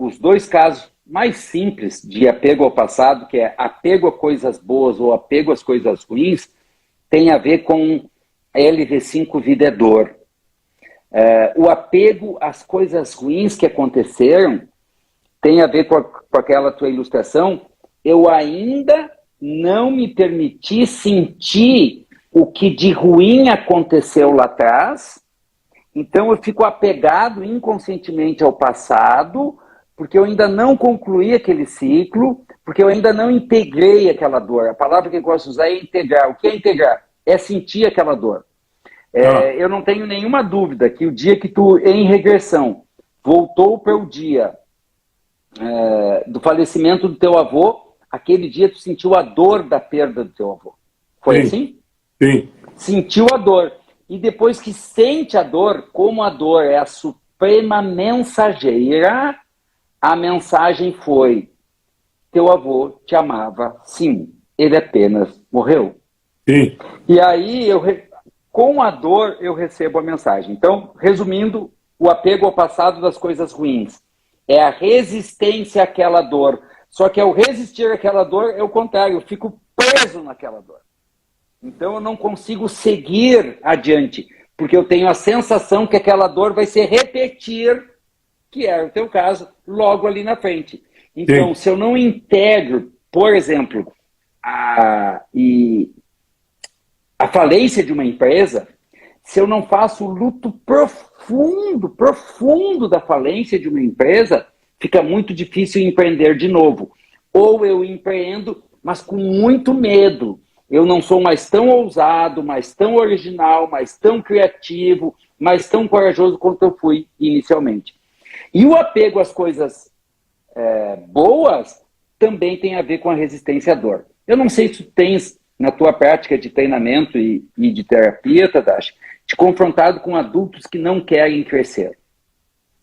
os dois casos mais simples de apego ao passado, que é apego a coisas boas ou apego às coisas ruins, tem a ver com LV5 vida é dor. O apego às coisas ruins que aconteceram tem a ver com aquela tua ilustração. Eu ainda não me permiti sentir o que de ruim aconteceu lá atrás, então eu fico apegado inconscientemente ao passado, porque eu ainda não concluí aquele ciclo, porque eu ainda não integrei aquela dor. A palavra que eu gosto de usar é integrar. O que é integrar? É sentir aquela dor. Eu não tenho nenhuma dúvida que o dia que tu, em regressão, voltou para o dia do falecimento do teu avô, aquele dia tu sentiu a dor da perda do teu avô. Foi assim? Sim. Sentiu a dor. E depois que sente a dor, como a dor é a suprema mensageira, a mensagem foi: teu avô te amava, sim, ele apenas morreu. Sim. E aí, com a dor, eu recebo a mensagem. Então, resumindo, o apego ao passado das coisas ruins é a resistência àquela dor. Só que ao resistir àquela dor, é o contrário, eu fico preso naquela dor. Então eu não consigo seguir adiante, porque eu tenho a sensação que aquela dor vai se repetir, que é o teu caso, logo ali na frente. Então, se eu não integro, por exemplo, a falência de uma empresa, se eu não faço o luto profundo da falência de uma empresa, fica muito difícil empreender de novo. Ou eu empreendo, mas com muito medo. Eu não sou mais tão ousado, mais tão original, mais tão criativo, mais tão corajoso quanto eu fui inicialmente. E o apego às coisas boas também tem a ver com a resistência à dor. Eu não sei se tu tens, na tua prática de treinamento e de terapia, Tadashi, te confrontado com adultos que não querem crescer.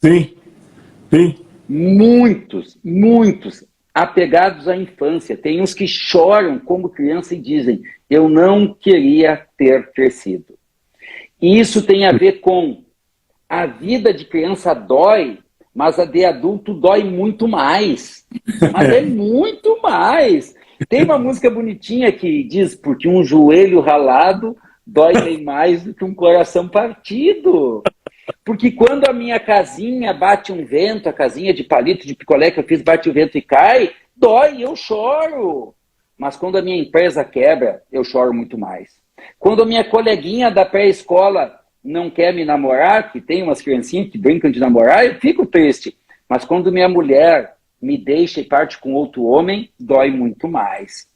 Sim, sim. Muitos apegados à infância. Tem uns que choram como criança e dizem: eu não queria ter crescido. E isso tem a ver com a vida de criança dói, mas a de adulto dói muito mais. Mas é muito mais. Tem uma música bonitinha que diz: porque um joelho ralado dói bem mais do que um coração partido. Porque quando a minha casinha bate um vento, a casinha de palito, de picolé que eu fiz, bate o vento e cai, dói, eu choro. Mas quando a minha empresa quebra, eu choro muito mais. Quando a minha coleguinha da pré-escola não quer me namorar, que tem umas criancinhas que brincam de namorar, eu fico triste. Mas quando minha mulher me deixa e parte com outro homem, dói muito mais.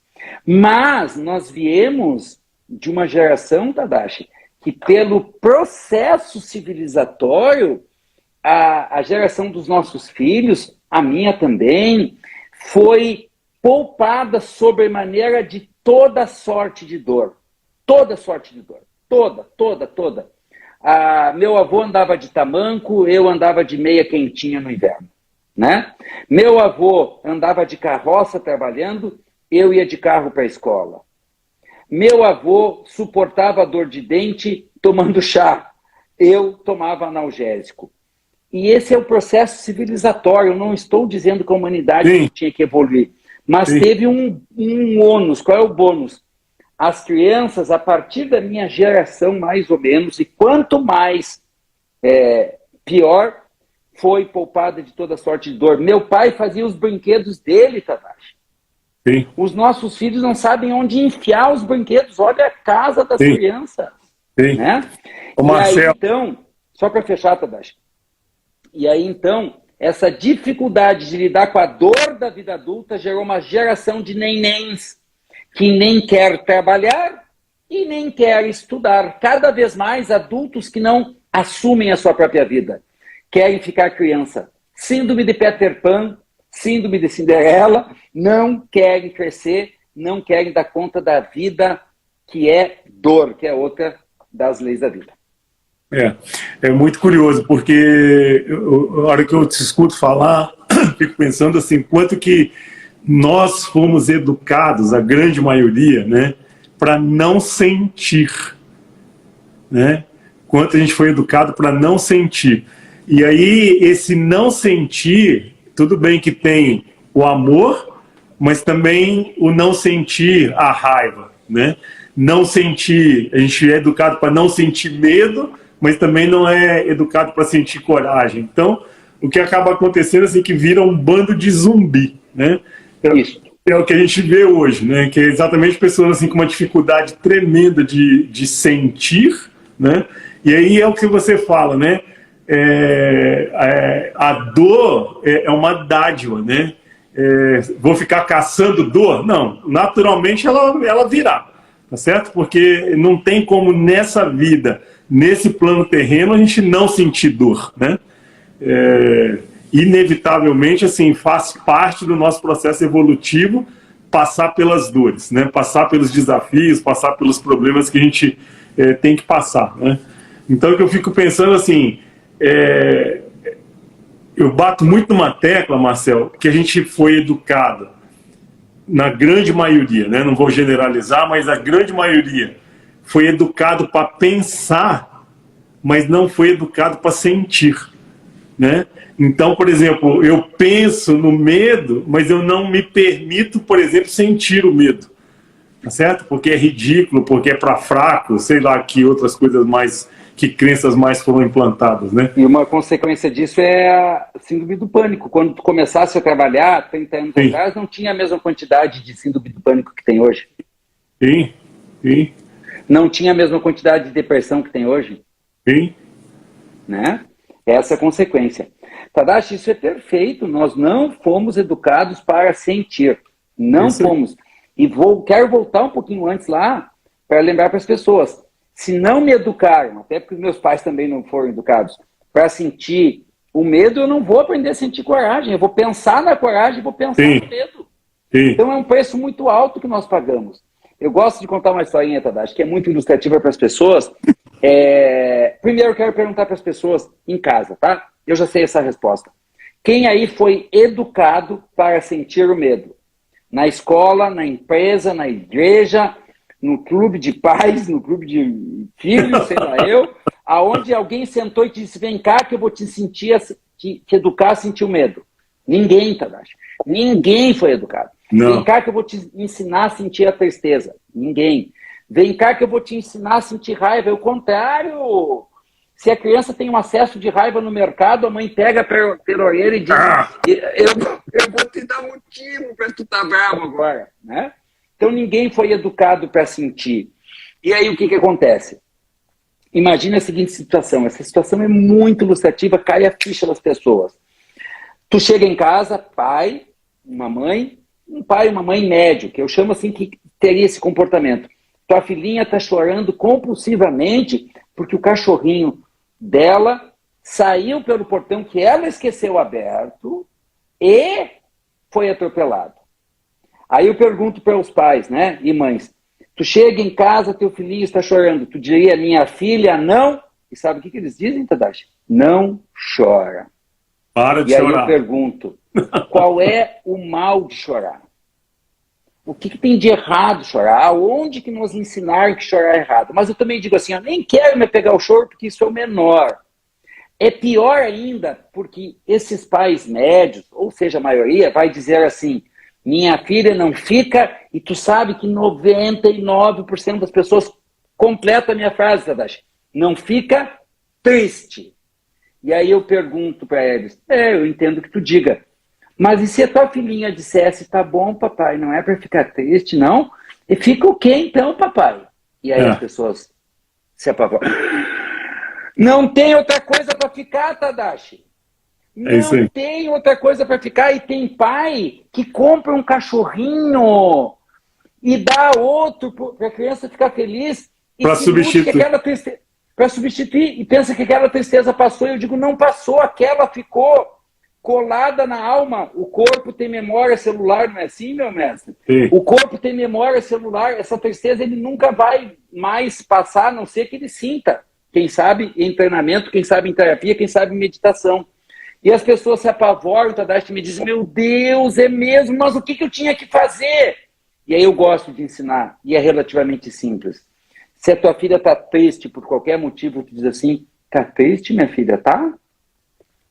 Mas nós viemos de uma geração, Tadashi, que pelo processo civilizatório, a geração dos nossos filhos, a minha também, foi poupada sobremaneira de toda sorte de dor. Toda sorte de dor. Toda. Meu avô andava de tamanco, eu andava de meia quentinha no inverno. Né? Meu avô andava de carroça trabalhando, eu ia de carro para a escola. Meu avô suportava a dor de dente tomando chá. Eu tomava analgésico. E esse é o processo civilizatório. Eu não estou dizendo que a humanidade tinha que evoluir. Mas teve um ônus. Qual é o bônus? As crianças, a partir da minha geração, mais ou menos, e quanto mais pior, foi poupada de toda sorte de dor. Meu pai fazia os brinquedos dele, Tadashi. Sim. Os nossos filhos não sabem onde enfiar os brinquedos. Olha a casa das crianças. Sim. Né? O Marcelo. E aí, então, só para fechar, Tadashi. E aí, então, essa dificuldade de lidar com a dor da vida adulta gerou uma geração de nenéns que nem quer trabalhar e nem quer estudar. Cada vez mais adultos que não assumem a sua própria vida. Querem ficar criança. Síndrome de Peter Pan, síndrome de Cinderela, não querem crescer, não querem dar conta da vida que é dor, que é outra das leis da vida. É muito curioso, porque a hora que eu te escuto falar, fico pensando assim, quanto que nós fomos educados, a grande maioria, né, para não sentir, né? Quanto a gente foi educado para não sentir. E aí, esse não sentir tudo bem que tem o amor, mas também o não sentir a raiva, né? Não sentir, a gente é educado para não sentir medo, mas também não é educado para sentir coragem. Então, o que acaba acontecendo assim, que vira um bando de zumbi, né? Isso. É o que a gente vê hoje, né? Que é exatamente pessoas assim, com uma dificuldade tremenda de sentir, né? E aí é o que você fala, né? A dor é uma dádiva, né? Vou ficar caçando dor? Não, naturalmente ela virá, tá certo? Porque não tem como nessa vida, nesse plano terreno, a gente não sentir dor, né? Inevitavelmente, assim, faz parte do nosso processo evolutivo passar pelas dores, né? Passar pelos desafios, passar pelos problemas que a gente tem que passar, né? Então, o que eu fico pensando, assim, eu bato muito numa tecla, Marcel, que a gente foi educado, na grande maioria, né? Não vou generalizar, mas a grande maioria foi educado para pensar, mas não foi educado para sentir, né? Então, por exemplo, eu penso no medo, mas eu não me permito, por exemplo, sentir o medo, tá certo? Porque é ridículo, porque é para fraco, sei lá, que outras coisas mais, que crenças mais foram implantadas, né? E uma consequência disso é a síndrome do pânico. Quando tu começasse a trabalhar 30 anos Sim. atrás, não tinha a mesma quantidade de síndrome do pânico que tem hoje. Sim, sim. Não tinha a mesma quantidade de depressão que tem hoje. Sim. Né? Essa é a consequência. Tadashi, isso é perfeito. Nós não fomos educados para sentir. Não Isso. fomos. E quero voltar um pouquinho antes lá para lembrar para as pessoas. Se não me educaram, até porque meus pais também não foram educados, para sentir o medo, eu não vou aprender a sentir coragem. Eu vou pensar na coragem e vou pensar Sim. no medo. Sim. Então é um preço muito alto que nós pagamos. Eu gosto de contar uma historinha, Tadashi, que é muito ilustrativa para as pessoas. Primeiro eu quero perguntar para as pessoas em casa, tá? Eu já sei essa resposta. Quem aí foi educado para sentir o medo? Na escola, na empresa, na igreja, no clube de pais, no clube de filhos, sei lá eu, aonde alguém sentou e disse, vem cá que eu vou te educar a sentir o medo. Ninguém, Tadashi. Ninguém foi educado. Não. Vem cá que eu vou te ensinar a sentir a tristeza. Ninguém. Vem cá que eu vou te ensinar a sentir raiva. É o contrário. Se a criança tem um acesso de raiva no mercado, a mãe pega pela orelha e diz, eu vou te dar motivo para tu estar bravo agora. Né? Então ninguém foi educado para sentir. E aí o que acontece? Imagina a seguinte situação. Essa situação é muito ilustrativa, cai a ficha das pessoas. Tu chega em casa, pai, uma mãe, um pai e uma mãe médio, que eu chamo assim que teria esse comportamento. Tua filhinha está chorando compulsivamente porque o cachorrinho dela saiu pelo portão que ela esqueceu aberto e foi atropelado. Aí eu pergunto para os pais, né, e mães, tu chega em casa, teu filhinho está chorando, tu diria, minha filha, não? E sabe o que eles dizem, Tadashi? Não chora. Para de chorar. E aí eu pergunto, qual é o mal de chorar? O que tem de errado chorar? Aonde que nos ensinaram que chorar é errado? Mas eu também digo assim, eu nem quero me pegar o choro porque isso é o menor. É pior ainda porque esses pais médios, ou seja, a maioria, vai dizer assim, minha filha não fica, e tu sabe que 99% das pessoas completam a minha frase, Tadashi, não fica triste. E aí eu pergunto para eles, eu entendo que tu diga, mas e se a tua filhinha dissesse, tá bom, papai, não é para ficar triste, não? E fica o quê então, papai? E aí as pessoas se apavoram. Não tem outra coisa para ficar, Tadashi. Não tem outra coisa para ficar. E tem pai que compra um cachorrinho e dá outro para a criança ficar feliz. Para substituir. Para substituir. E pensa que aquela tristeza passou. Eu digo, não passou. Aquela ficou colada na alma. O corpo tem memória celular, não é assim, meu mestre? Sim. O corpo tem memória celular. Essa tristeza ele nunca vai mais passar, a não ser que ele sinta. Quem sabe em treinamento, quem sabe em terapia, quem sabe em meditação. E as pessoas se apavoram, Tadashi me diz, meu Deus, é mesmo, mas o que eu tinha que fazer? E aí eu gosto de ensinar, e é relativamente simples. Se a tua filha está triste por qualquer motivo, tu diz assim, tá triste, minha filha, tá?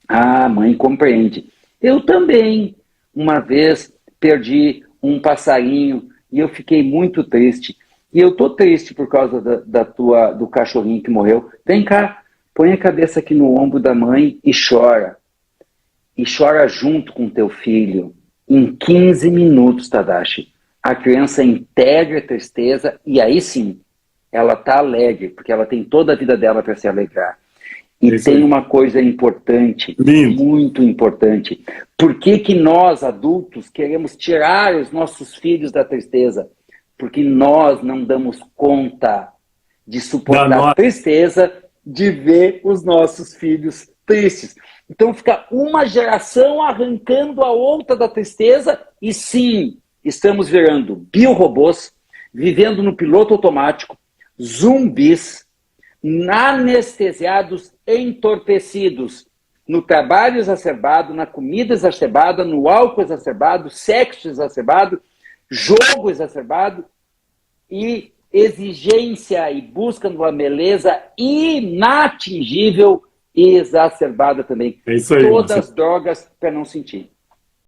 Ah, mãe, compreende. Eu também, uma vez, perdi um passarinho e eu fiquei muito triste. E eu tô triste por causa do cachorrinho que morreu. Vem cá, põe a cabeça aqui no ombro da mãe e chora. E chora junto com teu filho. Em 15 minutos, Tadashi, a criança integra a tristeza e aí sim, ela tá alegre, porque ela tem toda a vida dela para se alegrar. E tem uma coisa importante, muito importante. Por que que nós, adultos, queremos tirar os nossos filhos da tristeza? Porque nós não damos conta de suportar a tristeza de ver os nossos filhos tristes. Então fica uma geração arrancando a outra da tristeza e sim, estamos virando biorobôs, vivendo no piloto automático, zumbis, anestesiados, entorpecidos, no trabalho exacerbado, na comida exacerbada, no álcool exacerbado, sexo exacerbado, jogo exacerbado e exigência e busca de uma beleza inatingível e exacerbada também. É isso aí, todas as drogas para não sentir.